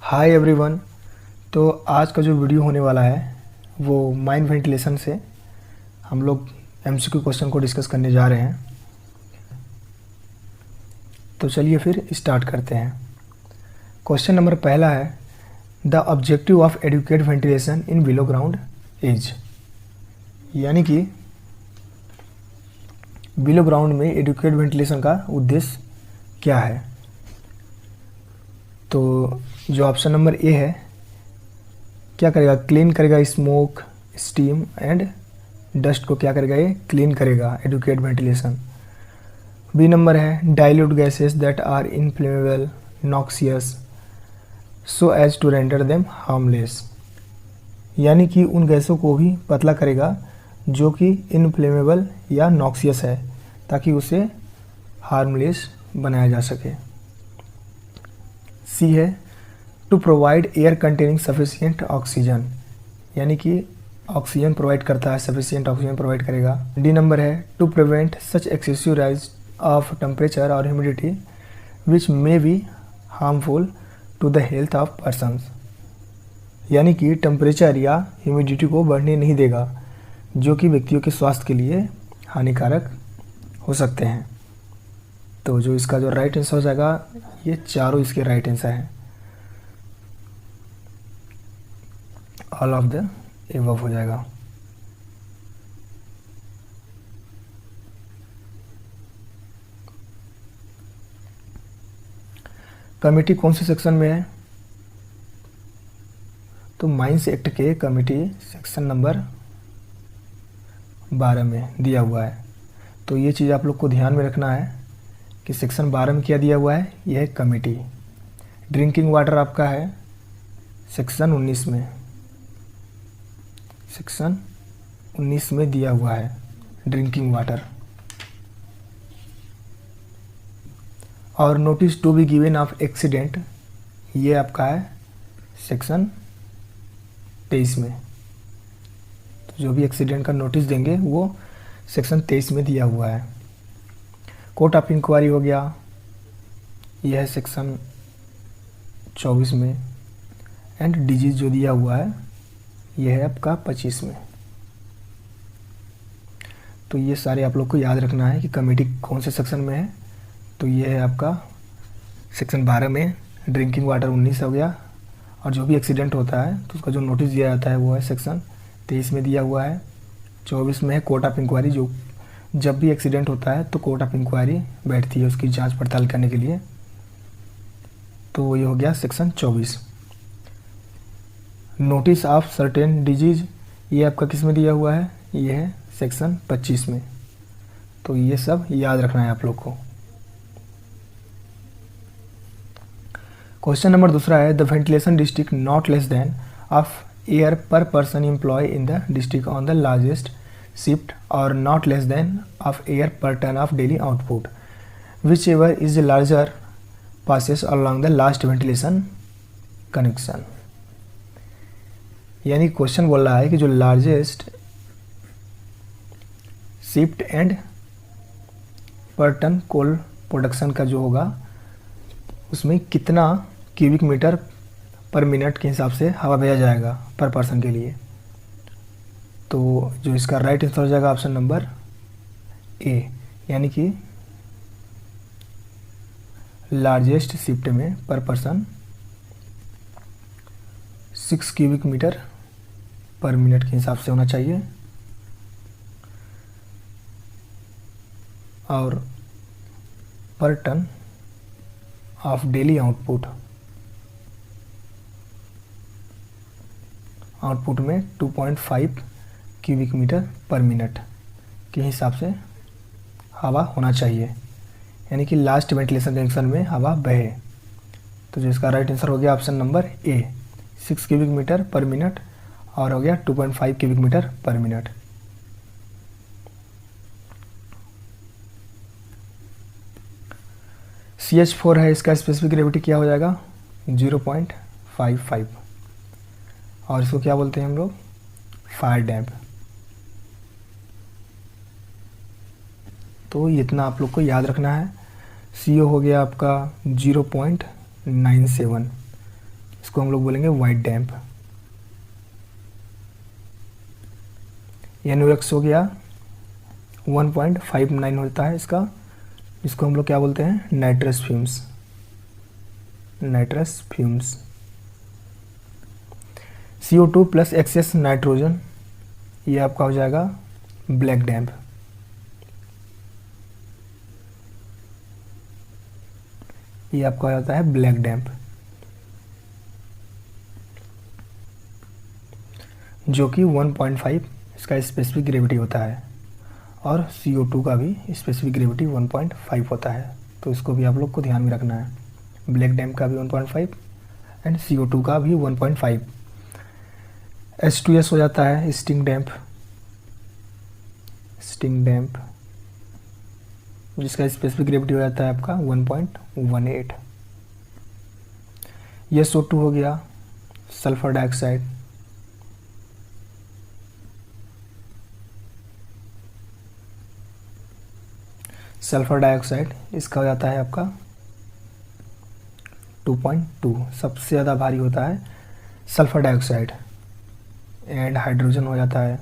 Hi everyone. तो आज का जो वीडियो होने वाला है वो माइंड वेंटिलेशन से हम लोग एमसीक्यू क्वेश्चन को डिस्कस करने जा रहे हैं। तो चलिए फिर स्टार्ट करते हैं। क्वेश्चन नंबर पहला है, the objective of adequate ventilation in below ground is, यानी कि बिलो ग्राउंड में एडुकेट वेंटिलेशन का उद्देश्य क्या है। तो जो ऑप्शन नंबर ए है, क्या करेगा, क्लीन करेगा स्मोक, स्टीम एंड डस्ट को क्या करेगा, ये क्लीन करेगा एडुकेट वेंटिलेशन। बी नंबर है, dilute gases that are inflammable, noxious, so as to render them harmless, यानी कि उन गैसों को भी पतला करेगा जो कि इनफ्लेमेबल या नॉक्सियस है, ताकि उसे हार्मलेस बनाया जा सके। सी है, to provide air containing sufficient oxygen, यानी कि ऑक्सीजन प्रोवाइड करता है, सफिशिएंट ऑक्सीजन प्रोवाइड करेगा। डी नंबर है, to prevent such excessive rise of temperature और humidity which may be harmful to the health of persons, यानी कि टेम्परेचर या ह्यूमिडिटी को बढ़ने नहीं देगा जो कि व्यक्तियों के स्वास्थ्य के लिए हानिकारक हो सकते हैं। तो जो इसका जो राइट आंसर हो जाएगा, ये चारों इसके राइट आंसर हैं, ऑल ऑफ द एबव हो जाएगा। कमेटी कौन से सेक्शन में है? तो माइंस एक्ट के कमेटी सेक्शन नंबर 12 में दिया हुआ है। तो ये चीज़ आप लोग को ध्यान में रखना है कि सेक्शन 12 में क्या दिया हुआ है, यह है कमेटी। ड्रिंकिंग वाटर आपका है सेक्शन 19 में, सेक्शन 19 में दिया हुआ है ड्रिंकिंग वाटर। और notice to be given of accident, ये आपका है सेक्शन 23 में। तो जो भी एक्सीडेंट का नोटिस देंगे वो सेक्शन 23 में दिया हुआ है। कोर्ट ऑफ इंक्वायरी हो गया, यह है सेक्शन 24 में। एंड डिजीज जो दिया हुआ है यह है आपका 25 में। तो ये सारे आप लोग को याद रखना है कि कमेटी कौन से सेक्शन में है। तो ये है आपका सेक्शन 12 में, ड्रिंकिंग वाटर 19 हो गया। और जो भी एक्सीडेंट होता है तो उसका जो नोटिस दिया जाता है वो है सेक्शन 23 में दिया हुआ है। 24 में है कोर्ट ऑफ इंक्वायरी, जो जब भी एक्सीडेंट होता है तो कोर्ट ऑफ इंक्वायरी बैठती है उसकी जांच पड़ताल करने के लिए। तो ये हो गया section 24। Notice of certain disease, ये आपका किस में दिया हुआ है, ये है सेक्शन 25 में। तो ये सब याद रखना है आप लोग को। क्वेश्चन नंबर दूसरा है, the ventilation district not less than of air per person employ in the district on the largest shift और not less than of air per ton of daily output whichever is larger passes along the last ventilation connection. यानी question बोल रहा है कि जो largest shift and per ton coal production का जो होगा उसमें कितना क्यूबिक मीटर पर मिनट के हिसाब से हवा भेजा जाएगा पर पर्सन के लिए। तो जो इसका राइट आंसर हो जाएगा ऑप्शन नंबर ए, यानी कि लार्जेस्ट शिफ्ट में per person 6 cubic metre per minute के हिसाब से होना चाहिए। और पर टन ऑफ डेली आउटपुट में 2.5 क्यूबिक मीटर पर मिनट के हिसाब से हवा होना चाहिए, यानी कि लास्ट वेंटिलेशन कनेक्शन में हवा बहे। तो जो इसका राइट आंसर हो गया option number A, 6 cubic metre per minute और हो गया 2.5 cubic metre per minute. CH4 है, इसका स्पेसिफिक ग्रेविटी क्या हो जाएगा, 0.55। और इसको क्या बोलते हैं हम लोग, फायर डैम्प। तो इतना आप लोग को याद रखना है। CO हो गया आपका 0.97, इसको हम लोग बोलेंगे वाइट डैम्प। NOx हो गया 1.59 होता है इसका, इसको हम लोग क्या बोलते हैं, nitrous fumes, nitrous fumes. CO2 plus excess nitrogen, ये आपका हो जाएगा ब्लैक डैम्प। ये आपका हो जाता है ब्लैक डैम्प, जो कि 1.5 इसका स्पेसिफिक ग्रेविटी होता है, और CO2 का भी स्पेसिफिक ग्रेविटी 1.5 होता है। तो इसको भी आप लोग को ध्यान में रखना है, ब्लैक डैम्प का भी 1.5 एंड CO2 का भी 1.5। H2S हो जाता है स्टिंग डैम्प, स्टिंग डैम्प जिसका स्पेसिफिक ग्रेविटी हो जाता है आपका 1.18। ये SO2 हो गया सल्फर डाइऑक्साइड, सल्फर डाइऑक्साइड इसका हो जाता है आपका 2.2, सबसे ज़्यादा भारी होता है सल्फर डाइऑक्साइड। एंड हाइड्रोजन हो जाता है,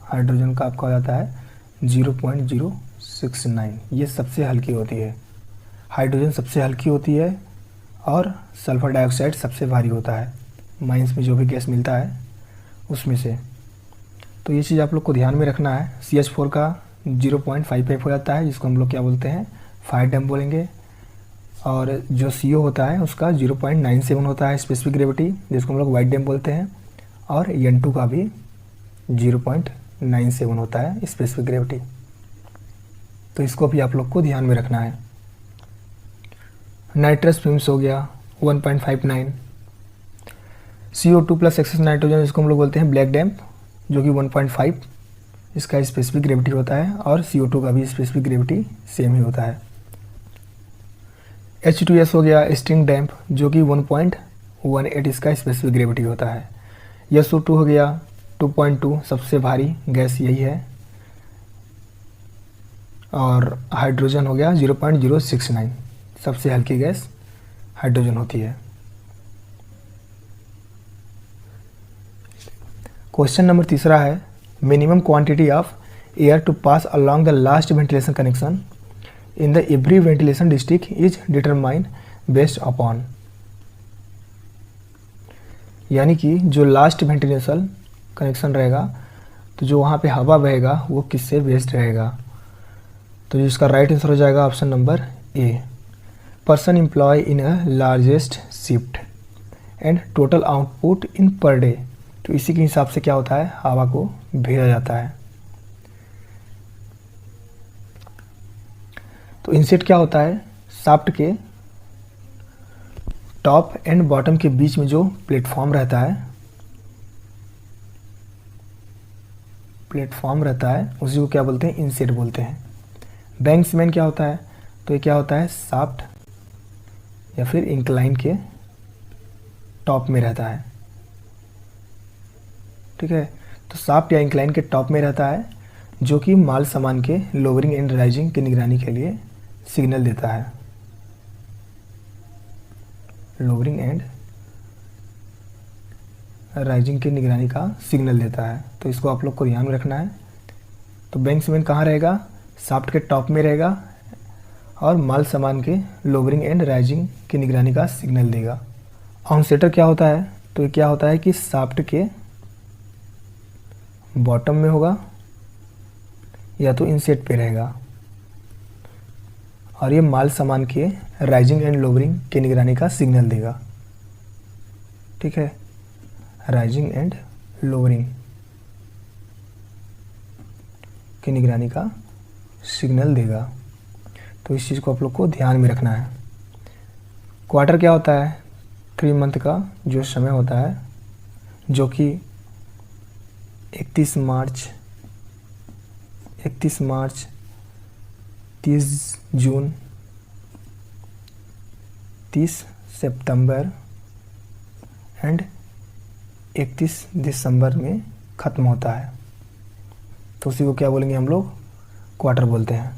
हाइड्रोजन का आपका हो जाता है 0.069, ये सबसे हल्की होती है। हाइड्रोजन सबसे हल्की होती है और सल्फर डाइऑक्साइड सबसे भारी होता है माइंस में जो भी गैस मिलता है उसमें से। तो ये चीज़ आप लोग को ध्यान में रखना है। CH4 का 0.55 हो जाता है, जिसको हम लोग क्या बोलते हैं, फायर डैम्प बोलेंगे। और जो CO होता है उसका 0.97 होता है स्पेसिफिक ग्रेविटी, जिसको हम लोग वाइट डैम्प बोलते हैं। और N2 का भी 0.97 होता है स्पेसिफिक ग्रेविटी। तो इसको भी आप लोग को ध्यान में रखना है। नाइट्रस फ्यूम्स हो गया 1.59, CO2 प्लस एक्सेस नाइट्रोजन जिसको हम लोग बोलते हैं ब्लैक डैम्प, जो कि 1.5 इसका स्पेसिफिक ग्रेविटी होता है, और CO2 का भी स्पेसिफिक ग्रेविटी सेम ही होता है। H2S हो गया स्टिंग डैम्प, जो कि 1.18 इसका स्पेसिफिक ग्रेविटी होता है। SO2 हो गया 2.2, सबसे भारी गैस यही है। और हाइड्रोजन हो गया 0.069, सबसे हल्की गैस हाइड्रोजन होती है। क्वेश्चन नंबर तीसरा है, minimum quantity of air to pass along the last ventilation connection in the every ventilation district is determine based upon. यानी कि जो लास्ट वेंटिलेशन कनेक्शन रहेगा, तो जो वहाँ पे हवा बहेगा वो किससे बेस्ड रहेगा। तो जिसका राइट आंसर हो जाएगा option number A, person employ in a largest shift and total output in per day. तो इसी के हिसाब से क्या होता है, हवा को भेजा जाता है। तो इनसेट क्या होता है, शाफ्ट के टॉप एंड बॉटम के बीच में जो प्लेटफॉर्म रहता है, उसी को क्या बोलते हैं, इनसेट बोलते हैं। बैंक्समैन क्या होता है, तो ये क्या होता है, शाफ्ट या फिर इंक्लाइन के टॉप में रहता है। ठीक है, तो शाफ्ट या इंक्लाइन के टॉप में रहता है, जो कि माल सामान के लोअरिंग एंड राइजिंग की निगरानी के लिए सिग्नल देता है। लोअरिंग एंड राइजिंग की निगरानी का सिग्नल देता है। तो इसको आप लोग को ध्यान में रखना है। तो बैंक्समैन कहाँ रहेगा, शाफ्ट के टॉप में रहेगा और माल सामान के लोअरिंग एंड राइजिंग की निगरानी का सिग्नल देगा। ऑनसेटर क्या होता है, तो ये क्या होता है कि शाफ्ट के बॉटम में होगा या तो इनसेट पे रहेगा, और ये माल सामान के राइजिंग एंड लोअरिंग की निगरानी का सिग्नल देगा। ठीक है, राइजिंग एंड लोअरिंग की निगरानी का सिग्नल देगा। तो इस चीज़ को आप लोग को ध्यान में रखना है। क्वार्टर क्या होता है, 3 मंथ का जो समय होता है, जो कि 31 मार्च, 30 जून, 30 सितंबर एंड 31 दिसंबर में ख़त्म होता है। तो उसी को क्या बोलेंगे हम लोग, क्वार्टर बोलते हैं।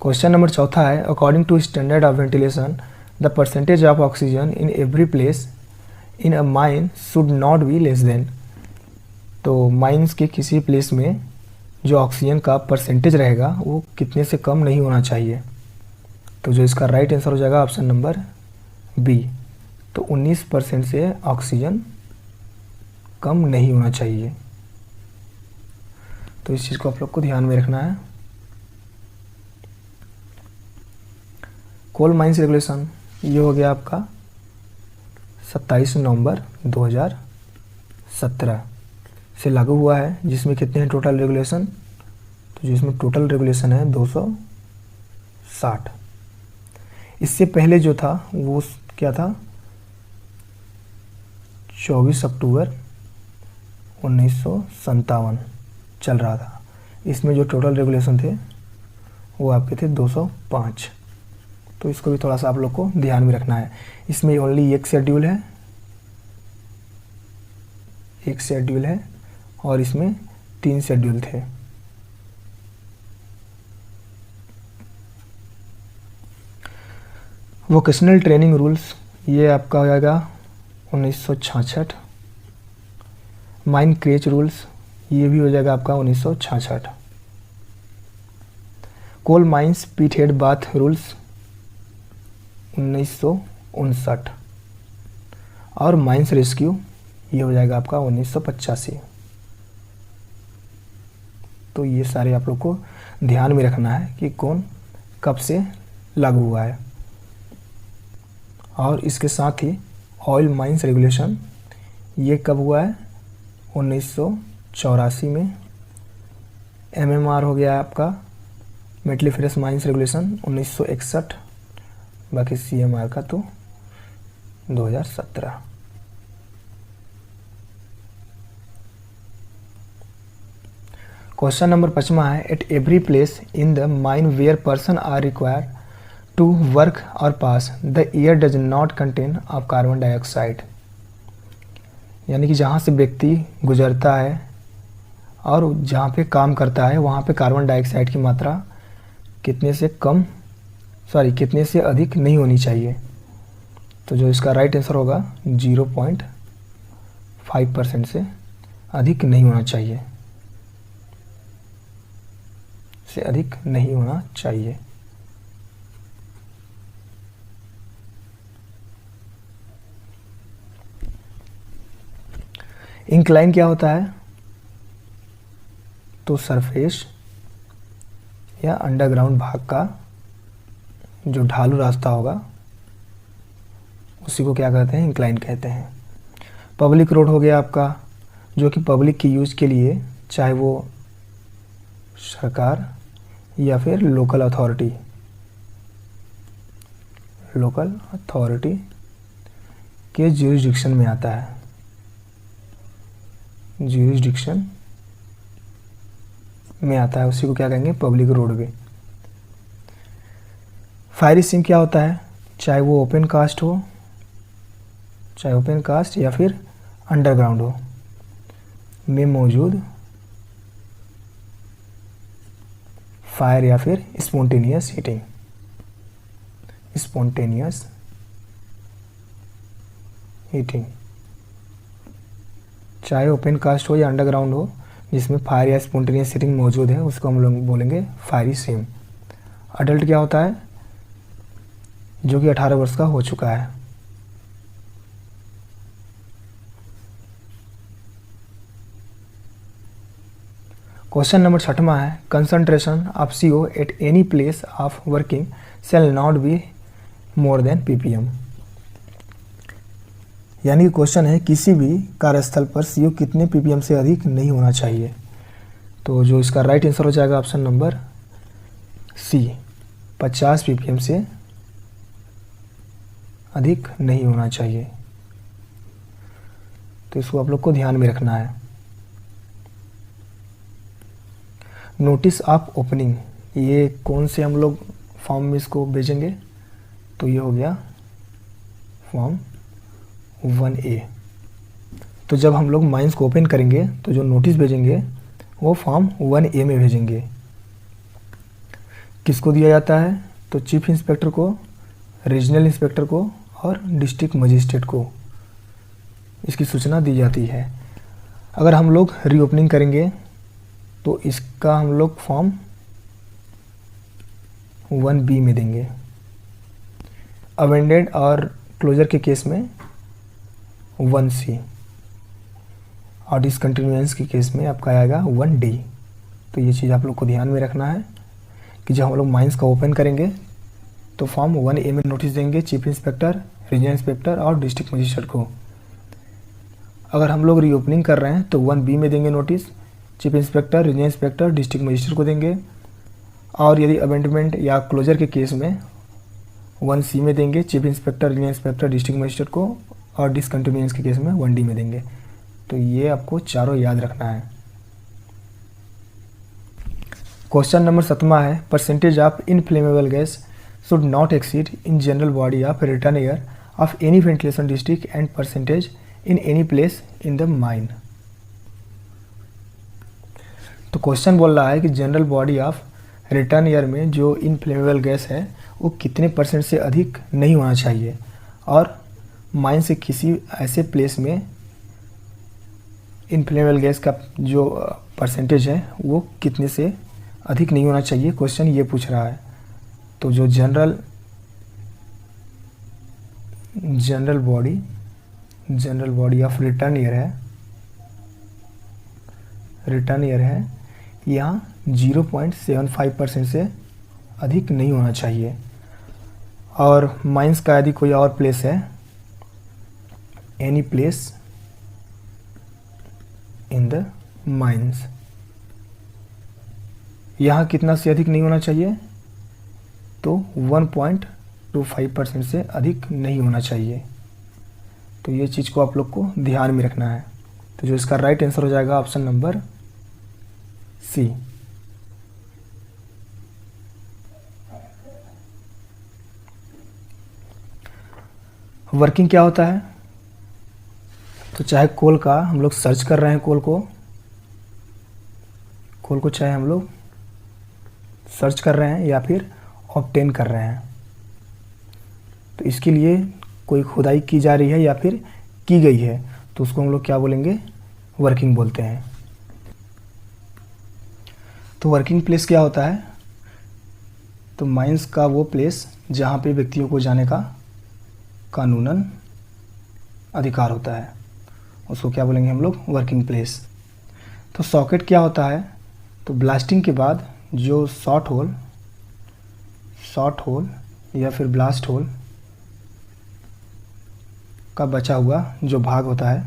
क्वेश्चन नंबर चौथा है, according to standard of ventilation the percentage of oxygen in every place in a mine should not be less than. तो माइंस के किसी प्लेस में जो ऑक्सीजन का परसेंटेज रहेगा वो कितने से कम नहीं होना चाहिए। तो जो इसका राइट आंसर हो जाएगा ऑप्शन नंबर बी। तो 19% से ऑक्सीजन कम नहीं होना चाहिए। तो इस चीज़ को आप लोग को ध्यान में रखना है। कोल माइंस रेगुलेशन ये हो गया आपका 27 नवंबर 2017 से लागू हुआ है, जिसमें कितने हैं टोटल रेगुलेशन। तो जिसमें टोटल रेगुलेशन है 260। इससे पहले जो था वो क्या था, 24 अक्टूबर 1957 चल रहा था। इसमें जो टोटल रेगुलेशन थे वो आपके थे 205। तो इसको भी थोड़ा सा आप लोग को ध्यान में रखना है। इसमें ओनली एक शेड्यूल है और इसमें 3 शेड्यूल थे। वोकेशनल ट्रेनिंग रूल्स ये आपका हो जाएगा 1966। माइन क्रेच रूल्स ये भी हो जाएगा आपका 1966। कोल माइंस पिट हेड बाथ रूल्स 1959 और माइंस रेस्क्यू ये हो जाएगा आपका 1985। तो ये सारे आप लोग को ध्यान में रखना है कि कौन कब से लागू हुआ है। और इसके साथ ही ऑयल माइंस रेगुलेशन ये कब हुआ है, 1984 में। MMR हो गया आपका मेटलीफेरस माइंस रेगुलेशन 1961। बाकी CMR का तो 2017। क्वेश्चन नंबर 5वां है, at every place in the mine where person are required to work और pass the air does not contain of carbon dioxide. यानी कि जहाँ से व्यक्ति गुजरता है और जहाँ पे काम करता है वहाँ पे कार्बन डाइऑक्साइड की मात्रा कितने से अधिक नहीं होनी चाहिए। तो जो इसका राइट आंसर होगा 0.5% से अधिक नहीं होना चाहिए, इंक्लाइन क्या होता है, तो सरफेस या अंडरग्राउंड भाग का जो ढालू रास्ता होगा उसी को क्या कहते हैं, इंक्लाइन कहते हैं। पब्लिक रोड हो गया आपका, जो कि पब्लिक की यूज़ के लिए, चाहे वो सरकार या फिर लोकल अथॉरिटी के ज्यूरिसडिक्शन में आता है। उसी को क्या कहेंगे, पब्लिक रोडवे। फायर सीम क्या होता है, चाहे वो ओपन कास्ट या फिर अंडरग्राउंड हो, में मौजूद फायर या फिर स्पॉन्टेनियस हीटिंग, चाहे ओपन कास्ट हो या अंडरग्राउंड हो, जिसमें फायर या स्पॉन्टेनियस हीटिंग मौजूद है, उसको हम लोग बोलेंगे फायरी सीम। अडल्ट क्या होता है, जो कि 18 वर्ष का हो चुका है। क्वेश्चन नंबर 6वां है, concentration of CO at any place of working shall not be more than ppm। यानी कि क्वेश्चन है किसी भी कार्यस्थल पर CO कितने ppm से अधिक नहीं होना चाहिए। तो जो इसका राइट आंसर हो जाएगा ऑप्शन नंबर सी, 50 ppm से अधिक नहीं होना चाहिए। तो इसको आप लोग को ध्यान में रखना है। नोटिस ऑफ ओपनिंग ये कौन से हम लोग फॉर्म में इसको भेजेंगे, तो ये हो गया फॉर्म 1A। तो जब हम लोग माइंस को ओपन करेंगे तो जो नोटिस भेजेंगे वो फॉर्म 1A में भेजेंगे। किसको दिया जाता है? तो चीफ इंस्पेक्टर को, रीजनल इंस्पेक्टर को और डिस्ट्रिक्ट मजिस्ट्रेट को इसकी सूचना दी जाती है। अगर हम लोग रीओपनिंग करेंगे तो इसका हम लोग फॉर्म 1B में देंगे। अमेंडेड और क्लोजर के केस में 1C और डिसकंटिन्यूएंस के केस में आपका आएगा 1D। तो ये चीज़ आप लोग को ध्यान में रखना है कि जब हम लोग माइंस का ओपन करेंगे तो फॉर्म 1A में नोटिस देंगे चीफ इंस्पेक्टर, रीजनल इंस्पेक्टर और डिस्ट्रिक्ट मजिस्ट्रेट को। अगर हम लोग रीओपनिंग कर रहे हैं तो 1B में देंगे notice chief inspector, regional inspector, district magistrate को देंगे। और यदि अमेंडमेंट या क्लोजर के केस में 1C में देंगे chief inspector, regional inspector, district magistrate को, और डिसकंटिन्यूएंस के केस में 1D में देंगे। तो ये आपको चारों याद रखना है। क्वेश्चन नंबर 7 है, percentage of inflammable gas should not exceed in general body of return air of any ventilation district and percentage in any place in the mine. तो क्वेश्चन बोल रहा है कि general body of return air में जो inflammable gas है वो कितने % से अधिक नहीं होना चाहिए, और माइन से किसी ऐसे प्लेस में इनफ्लेमेबल गैस का जो परसेंटेज है वो कितने से अधिक नहीं होना चाहिए। क्वेश्चन ये पूछ रहा है। तो जो general body of return air है, यहाँ 0.75% से अधिक नहीं होना चाहिए। और माइंस का यदि कोई और प्लेस है, any place in the mines, यहाँ कितना से अधिक नहीं होना चाहिए? तो 1.25% से अधिक नहीं होना चाहिए। तो ये चीज़ को आप लोग को ध्यान में रखना है। तो जो इसका राइट आंसर हो जाएगा ऑप्शन नंबर C। वर्किंग क्या होता है? तो चाहे कोल का हम लोग सर्च कर रहे हैं, कोल को चाहे हम लोग सर्च कर रहे हैं या फिर ऑब्टेन कर रहे हैं, तो इसके लिए कोई खुदाई की जा रही है या फिर की गई है, तो उसको हम लोग क्या बोलेंगे? वर्किंग बोलते हैं। तो वर्किंग प्लेस क्या होता है? तो माइंस का वो प्लेस जहाँ पे व्यक्तियों को जाने का कानूनन अधिकार होता है, उसको क्या बोलेंगे हम लोग? Working place. तो सॉकेट क्या होता है? तो ब्लास्टिंग के बाद जो शॉर्ट होल या फिर ब्लास्ट होल का बचा हुआ जो भाग होता है,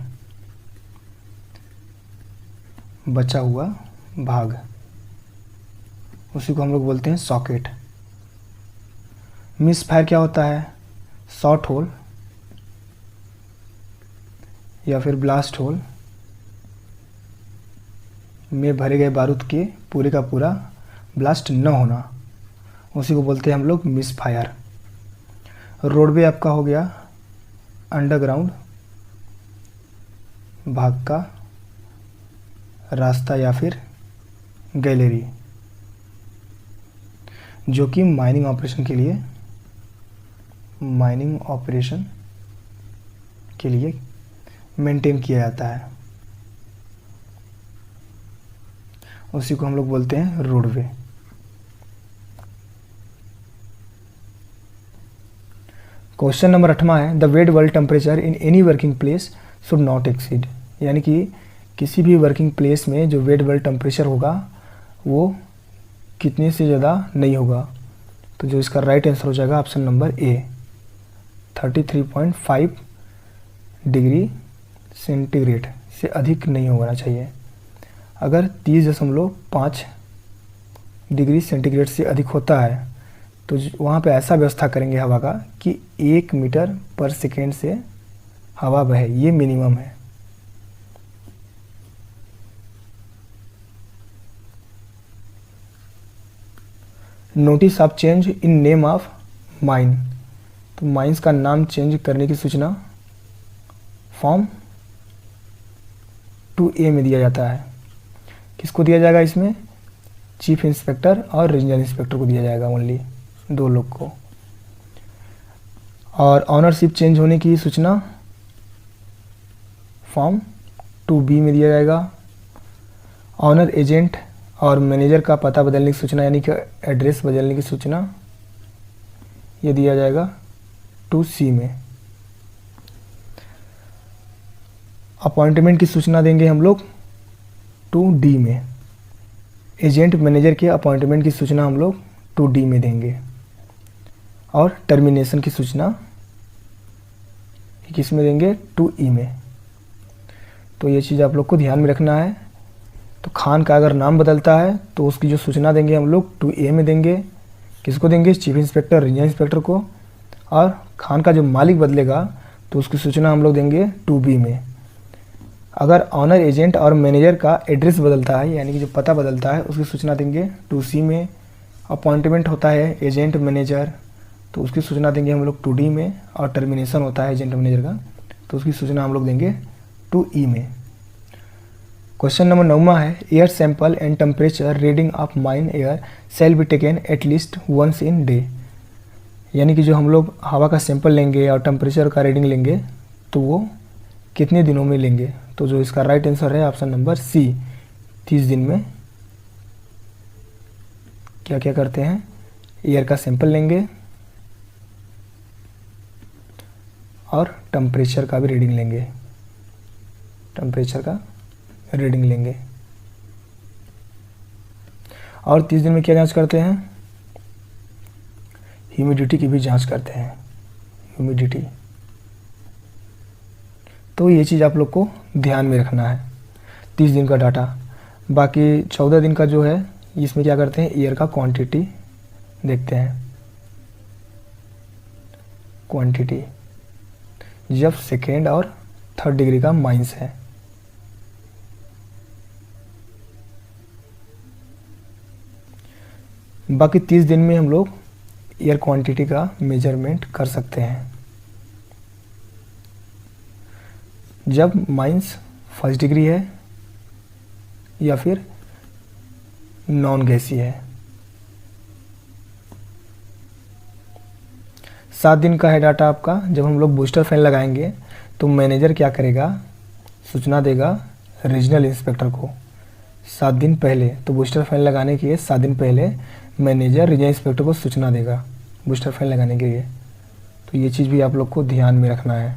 बचा हुआ भाग, उसी को हम लोग बोलते हैं सॉकेट। मिस फायर क्या होता है? शॉर्ट होल या फिर ब्लास्ट होल में भरे गए बारूद के पूरे का पूरा ब्लास्ट न होना, उसी को बोलते हैं हम लोग मिस फायर। रोडवे आपका हो गया अंडरग्राउंड भाग का रास्ता या फिर गैलरी, जो कि माइनिंग ऑपरेशन के लिए मेंटेन किया जाता है, उसी को हम लोग बोलते हैं रोडवे। क्वेश्चन नंबर 8 है, the wet world temperature in any working place should not exceed, यानी कि किसी भी वर्किंग प्लेस में जो वेट वर्ल्ड टेम्परेचर होगा वो कितने से ज़्यादा नहीं होगा। तो जो इसका राइट आंसर हो जाएगा option number A, 33.5 degree centigrade से अधिक नहीं होना चाहिए। अगर 30.5 डिग्री सेंटीग्रेड से अधिक होता है तो वहाँ पे ऐसा व्यवस्था करेंगे हवा का कि 1 मीटर पर सेकेंड से हवा बहे, ये मिनिमम है। Notice of change in name of mine, तो माइंस का नाम चेंज करने की सूचना फॉर्म 2A में दिया जाता है। किसको दिया जाएगा इसमें? चीफ इंस्पेक्टर और रीजनल इंस्पेक्टर को दिया जाएगा, ओनली 2 लोग को। और ऑनरशिप चेंज होने की सूचना फॉर्म 2B में दिया जाएगा। ऑनर एजेंट और मैनेजर का पता बदलने की सूचना यानी कि एड्रेस बदलने की सूचना ये दिया जाएगा 2C में। अपॉइंटमेंट की सूचना देंगे हम लोग 2D में। एजेंट मैनेजर के अपॉइंटमेंट की सूचना हम लोग 2D में देंगे। और टर्मिनेशन की सूचना किस में देंगे, 2E में। तो ये चीज़ आप लोग को ध्यान में रखना है। तो खान का अगर नाम बदलता है तो उसकी जो सूचना देंगे हम लोग 2A में देंगे। किसको देंगे, चीफ इंस्पेक्टर रीजनल इंस्पेक्टर को। और खान का जो मालिक बदलेगा तो उसकी सूचना हम लोग देंगे 2B में। अगर ऑनर एजेंट और मैनेजर का एड्रेस बदलता है यानी कि जो पता बदलता है उसकी सूचना देंगे 2C में। अपॉइंटमेंट होता है एजेंट मैनेजर तो उसकी सूचना देंगे हम लोग 2D में। और टर्मिनेशन होता है एजेंट मैनेजर का तो उसकी सूचना हम लोग देंगे 2E में। क्वेश्चन नंबर 9 है, air sample and temperature reading of mine air shall be taken at least once in day. यानी कि जो हम लोग हवा का सैंपल लेंगे और टेम्परेचर का रीडिंग लेंगे तो वो कितने दिनों में लेंगे। तो जो इसका राइट आंसर है ऑप्शन नंबर C, 30 दिन में क्या क्या करते हैं, एयर का सैंपल लेंगे और टेम्परेचर का भी रीडिंग लेंगे, टेम्परेचर का रीडिंग लेंगे। और 30 दिन में क्या जांच करते हैं, ह्यूमिडिटी की भी जांच करते हैं, ह्यूमिडिटी। तो ये चीज़ आप लोग को ध्यान में रखना है, 30 दिन का डाटा। बाकी 14 दिन का जो है इसमें क्या करते हैं, एयर का क्वांटिटी देखते हैं, क्वांटिटी जब सेकेंड और थर्ड डिग्री का माइनस है। बाकी 30 दिन में हम लोग एयर क्वांटिटी का मेजरमेंट कर सकते हैं जब माइनस फर्स्ट डिग्री है या फिर नॉन गैसी है। 7 दिन का है डाटा आपका। जब हम लोग बूस्टर फैन लगाएंगे तो मैनेजर क्या करेगा, सूचना देगा रीजनल इंस्पेक्टर को 7 दिन पहले। तो बूस्टर फैन लगाने के लिए 7 दिन पहले मैनेजर रीजनल इंस्पेक्टर को सूचना देगा बूस्टर फैन लगाने के लिए। तो ये चीज़ भी आप लोग को ध्यान में रखना है।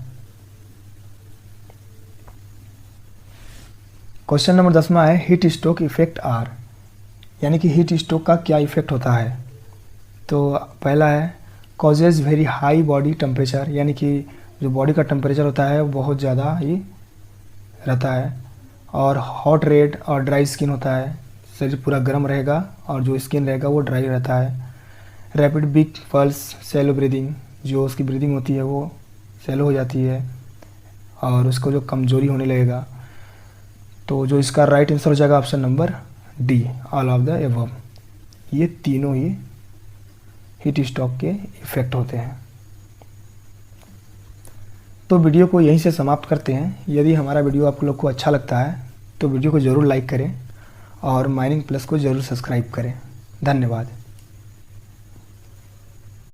क्वेश्चन नंबर 10 है, हीट स्ट्रोक इफेक्ट आर, यानी कि हीट स्ट्रोक का क्या इफेक्ट होता है। तो पहला है causes very high body temperature, यानी कि जो बॉडी का टेम्परेचर होता है वो बहुत ज़्यादा ही रहता है। और हॉट रेड और ड्राई स्किन होता है, शरीर पूरा गर्म रहेगा और जो स्किन रहेगा वो ड्राई रहता है। Rapid big pulse, shallow breathing, जो उसकी ब्रीदिंग होती है वो सैलो हो जाती है और उसको जो कमजोरी होने लगेगा। तो जो इसका राइट आंसर हो जाएगा option number D, all of the above. ये तीनों ही हीट स्ट्रोक के इफ़ेक्ट होते हैं। तो वीडियो को यहीं से समाप्त करते हैं। यदि हमारा वीडियो आप लोग को अच्छा लगता है तो वीडियो को ज़रूर लाइक करें और माइनिंग प्लस को ज़रूर सब्सक्राइब करें। धन्यवाद।